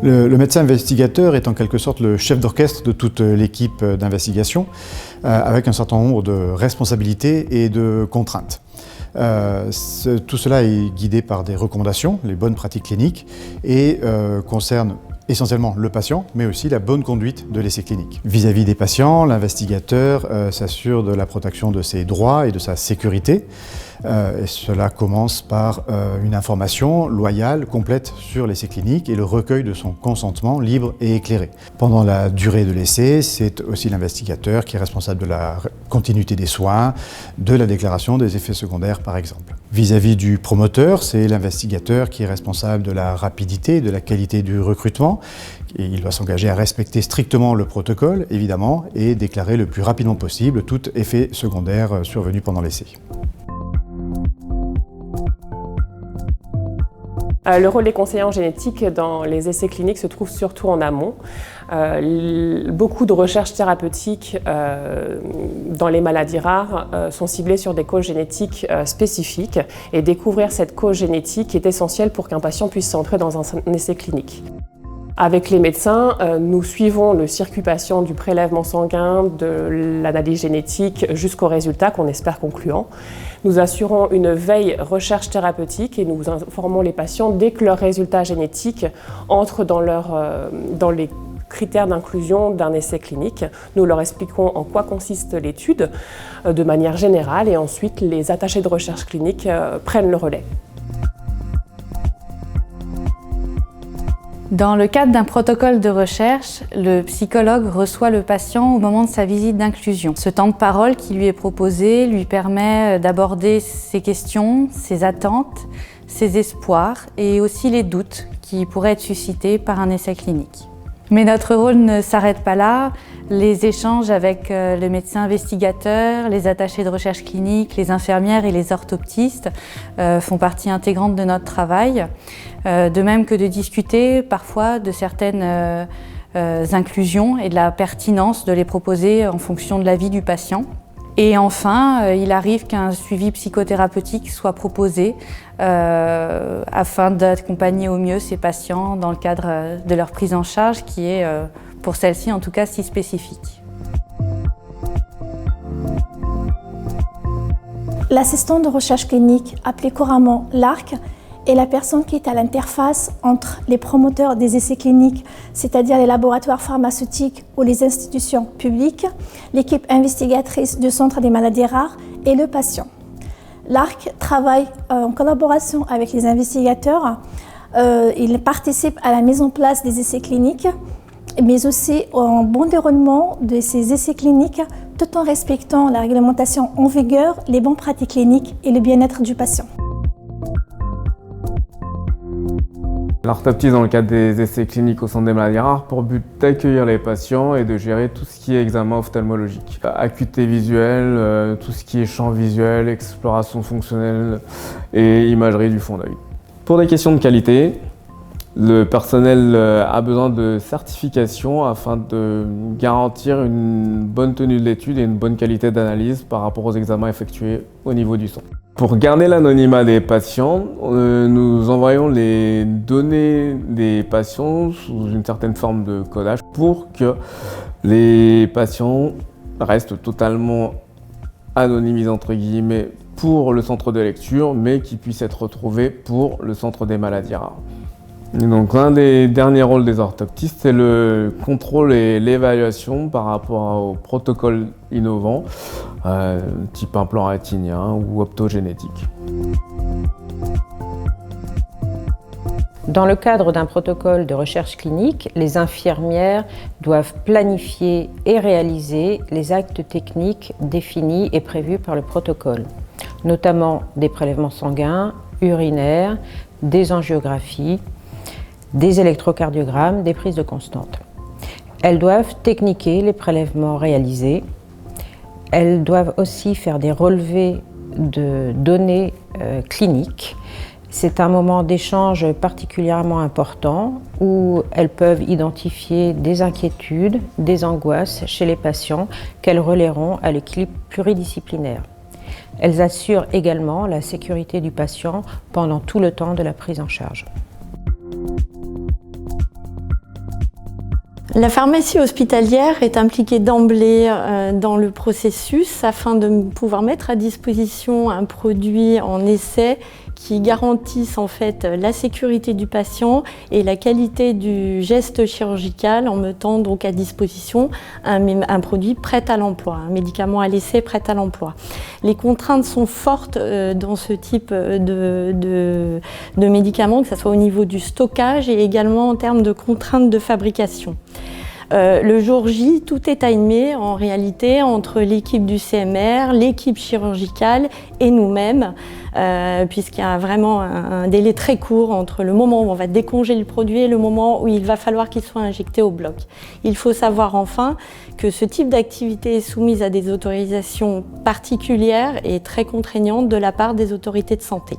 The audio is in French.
Le médecin investigateur est en quelque sorte le chef d'orchestre de toute l'équipe d'investigation, avec un certain nombre de responsabilités et de contraintes. Tout cela est guidé par des recommandations, les bonnes pratiques cliniques, et concerne essentiellement le patient, mais aussi la bonne conduite de l'essai clinique. Vis-à-vis des patients, l'investigateur s'assure de la protection de ses droits et de sa sécurité. Et cela commence par une information loyale, complète sur l'essai clinique et le recueil de son consentement libre et éclairé. Pendant la durée de l'essai, c'est aussi l'investigateur qui est responsable de la continuité des soins, de la déclaration des effets secondaires par exemple. Vis-à-vis du promoteur, c'est l'investigateur qui est responsable de la rapidité et de la qualité du recrutement. Et il doit s'engager à respecter strictement le protocole, évidemment, et déclarer le plus rapidement possible tout effet secondaire survenu pendant l'essai. Le rôle des conseillers en génétique dans les essais cliniques se trouve surtout en amont. Beaucoup de recherches thérapeutiques dans les maladies rares sont ciblées sur des causes génétiques spécifiques et découvrir cette cause génétique est essentiel pour qu'un patient puisse entrer dans un essai clinique. Avec les médecins, nous suivons le circuit patient du prélèvement sanguin, de l'analyse génétique jusqu'au résultat qu'on espère concluant. Nous assurons une veille recherche thérapeutique et nous informons les patients dès que leurs résultats génétiques entrent dans les critères d'inclusion d'un essai clinique. Nous leur expliquons en quoi consiste l'étude de manière générale et ensuite les attachés de recherche clinique prennent le relais. Dans le cadre d'un protocole de recherche, le psychologue reçoit le patient au moment de sa visite d'inclusion. Ce temps de parole qui lui est proposé lui permet d'aborder ses questions, ses attentes, ses espoirs et aussi les doutes qui pourraient être suscités par un essai clinique. Mais notre rôle ne s'arrête pas là. Les échanges avec le médecin investigateur, les attachés de recherche clinique, les infirmières et les orthoptistes font partie intégrante de notre travail. De même que de discuter parfois de certaines inclusions et de la pertinence de les proposer en fonction de l'avis du patient. Et enfin, il arrive qu'un suivi psychothérapeutique soit proposé afin d'accompagner au mieux ces patients dans le cadre de leur prise en charge qui est, pour celle-ci en tout cas, si spécifique. L'assistant de recherche clinique, appelé couramment l'ARC, est la personne qui est à l'interface entre les promoteurs des essais cliniques, c'est-à-dire les laboratoires pharmaceutiques ou les institutions publiques, l'équipe investigatrice du Centre des maladies rares et le patient. L'ARC travaille en collaboration avec les investigateurs. Il participe à la mise en place des essais cliniques, mais aussi au bon déroulement de ces essais cliniques, tout en respectant la réglementation en vigueur, les bonnes pratiques cliniques et le bien-être du patient. L'orthoptiste dans le cadre des essais cliniques au Centre des maladies rares pour but d'accueillir les patients et de gérer tout ce qui est examen ophtalmologique. Acuité visuelle, tout ce qui est champ visuel, exploration fonctionnelle et imagerie du fond d'œil. Pour des questions de qualité, le personnel a besoin de certification afin de garantir une bonne tenue de l'étude et une bonne qualité d'analyse par rapport aux examens effectués au niveau du centre. Pour garder l'anonymat des patients, nous envoyons les données des patients sous une certaine forme de codage pour que les patients restent totalement anonymisés entre guillemets pour le centre de lecture, mais qui puissent être retrouvés pour le centre des maladies rares. Et donc l'un des derniers rôles des orthoptistes, c'est le contrôle et l'évaluation par rapport au protocole innovant, type implant rétinien ou optogénétique. Dans le cadre d'un protocole de recherche clinique, les infirmières doivent planifier et réaliser les actes techniques définis et prévus par le protocole, notamment des prélèvements sanguins, urinaires, des angiographies, des électrocardiogrammes, des prises de constante. Elles doivent techniquer les prélèvements réalisés. Elles doivent aussi faire des relevés de données cliniques. C'est un moment d'échange particulièrement important où elles peuvent identifier des inquiétudes, des angoisses chez les patients qu'elles relayeront à l'équipe pluridisciplinaire. Elles assurent également la sécurité du patient pendant tout le temps de la prise en charge. La pharmacie hospitalière est impliquée d'emblée dans le processus afin de pouvoir mettre à disposition un produit en essai qui garantisse en fait la sécurité du patient et la qualité du geste chirurgical en mettant donc à disposition un produit prêt à l'emploi, un médicament à l'essai prêt à l'emploi. Les contraintes sont fortes dans ce type de médicaments, que ce soit au niveau du stockage et également en termes de contraintes de fabrication. Le jour J, tout est timé en réalité entre l'équipe du CMR, l'équipe chirurgicale et nous-mêmes, puisqu'il y a vraiment un délai très court entre le moment où on va décongeler le produit et le moment où il va falloir qu'il soit injecté au bloc. Il faut savoir enfin que ce type d'activité est soumise à des autorisations particulières et très contraignantes de la part des autorités de santé.